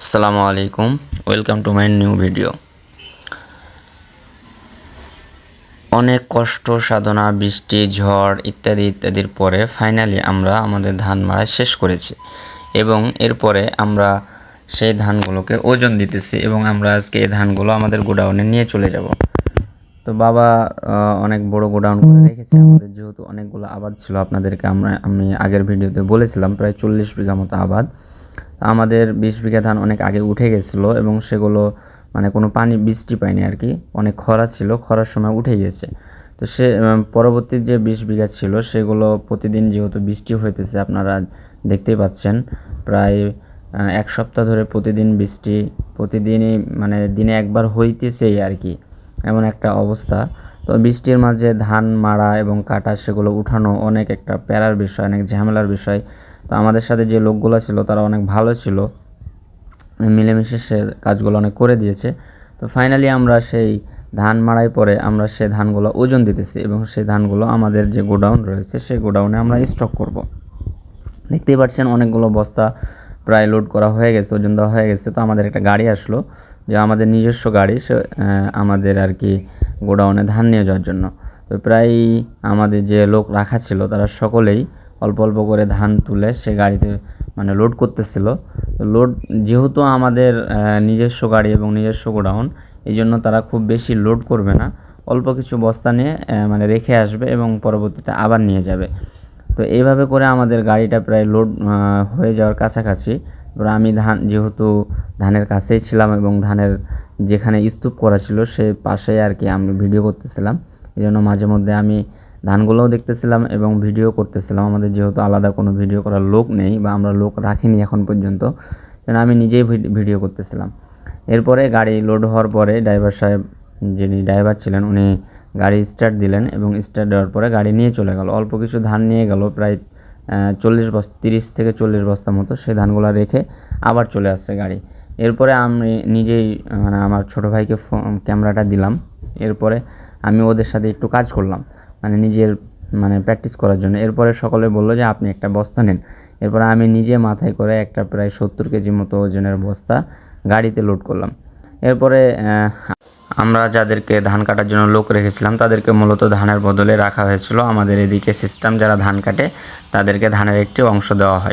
আসসালামু আলাইকুম, welcome to my new video. অনেক কষ্ট সাধনা, বৃষ্টি, ঝড় ইত্যাদি ইত্যাদির পরে ফাইনালি আমরা আমাদের ধান মাড়াই শেষ করেছি এবং এরপরে আমরা সেই ধানগুলোকে ওজন দিতেছি এবং আমরা আজকে এই ধানগুলো আমাদের গোডাউনে নিয়ে চলে যাব। তো বাবা অনেক বড় গোডাউন করে রেখেছে আমাদের, যেহেতু অনেকগুলো আবাদ ছিল। আপনাদেরকে আমি আগের ভিডিওতে বলেছিলাম প্রায় 40 বিঘা মতো আবাদ। আমাদের 20 বিঘা ধান অনেক আগে উঠে গেছিলো এবং সেগুলো মানে কোনো পানি বৃষ্টি পায়নি আর কি, অনেক খরা ছিল, খরার সময় উঠে গেছে। তো সে পরবর্তী যে 20 বিঘা ছিল সেগুলো প্রতিদিন যেহেতু বৃষ্টি হইতেছে, আপনারা দেখতেই পাচ্ছেন প্রায় এক সপ্তাহ ধরে প্রতিদিন বৃষ্টি, প্রতিদিনই মানে দিনে একবার হইতেছেই আর কি, এমন একটা অবস্থা। তো বৃষ্টির মাঝে ধান মাড়া এবং কাটা, সেগুলো উঠানো অনেক একটা প্যারার বিষয়, অনেক ঝামেলার বিষয়। তো আমাদের সাথে যে লোকগুলো ছিল তারা অনেক ভালো ছিল, মিলেমিশে সে কাজগুলো অনেক করে দিয়েছে। তো ফাইনালি আমরা সেই ধান মাড়াই পরে আমরা সেই ধানগুলো ওজন দিতেছি এবং সেই ধানগুলো আমাদের যে গোডাউন রয়েছে সেই গোডাউনে আমরা স্টক করব। দেখতেই পাচ্ছেন অনেকগুলো বস্তা প্রায় লোড করা হয়ে গেছে, ওজন দেওয়া হয়ে গেছে। তো আমাদের একটা গাড়ি আসলো, যে আমাদের নিজস্ব গাড়ি, সে আমাদের আর কি গোডাউনে ধান নিয়ে যাওয়ার জন্য। তো প্রায় আমাদের যে লোক রাখা ছিল তারা সকলেই অল্প অল্প করে ধান তুলে সে গাড়িতে মানে লোড করতেছিল। লোড যেহেতু আমাদের নিজস্ব গাড়ি এবং নিজস্ব গোডাউন, এই জন্য তারা খুব বেশি লোড করবে না, অল্প কিছু বস্তা নিয়ে মানে রেখে আসবে এবং পরবর্তীতে আবার নিয়ে যাবে। তো এইভাবে করে আমাদের গাড়িটা প্রায় লোড হয়ে যাওয়ার কাছাকাছি। এবার আমি যেহেতু ধানের কাছেই ছিলাম এবং ধানের যেখানে স্তূপ করা ছিল সে পাশেই আর কি আমি ভিডিও করতেছিলাম, এই জন্য মাঝে মধ্যে আমি ধানগুলোও দেখতেছিলাম এবং ভিডিও করতেছিলাম। আমাদের যেহেতু আলাদা কোনো ভিডিও করার লোক নেই বা আমরা লোক রাখিনি এখন পর্যন্ত, যেন আমি নিজেই ভিডিও করতেছিলাম। এরপরে গাড়ি লোড হওয়ার পরে ড্রাইভার সাহেব, যিনি ড্রাইভার ছিলেন, উনি গাড়ি স্টার্ট দিলেন এবং স্টার্ট দেওয়ার পরে গাড়ি নিয়ে চলে গেল। অল্প কিছু ধান নিয়ে গেল, প্রায় 30 থেকে 40 বস্তা মতো। সেই ধানগুলো রেখে আবার চলে আসছে গাড়ি। এরপরে আমি নিজেই মানে আমার ছোটো ভাইকে ক্যামেরাটা দিলাম। এরপরে আমি ওদের সাথে একটু কাজ করলাম, মানে নিজের মানে প্র্যাকটিস করার জন্য। এরপরে সকলে বললো যে আপনি একটা বস্তা নেন। এরপরে আমি নিজে মাথায় করে একটা প্রায় 70 কেজি মতো ওজনের বস্তা গাড়িতে লোড করলাম। এরপরে আমরা যাদেরকে ধান কাটার জন্য লোক রেখেছিলাম তাদেরকে মূলত ধানের বদলে রাখা হয়েছিল। আমাদের এদিকে সিস্টেম, যারা ধান কাটে তাদেরকে ধানের একটি অংশ দেওয়া হয়।